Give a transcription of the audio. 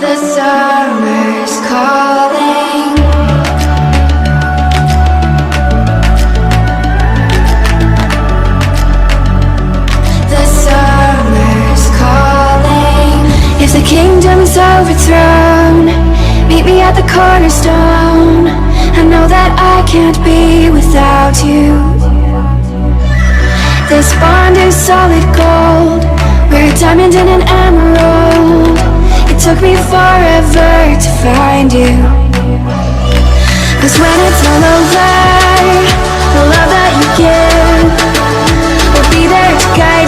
The summer's calling. The summer's calling. If the kingdom's overthrown, meet me at the cornerstone. I know that I can't be without you. This bond is solid gold. We're a diamond and an emerald. It took me forever to find you. 'Cause when it's all over, the love that you give will be there to guide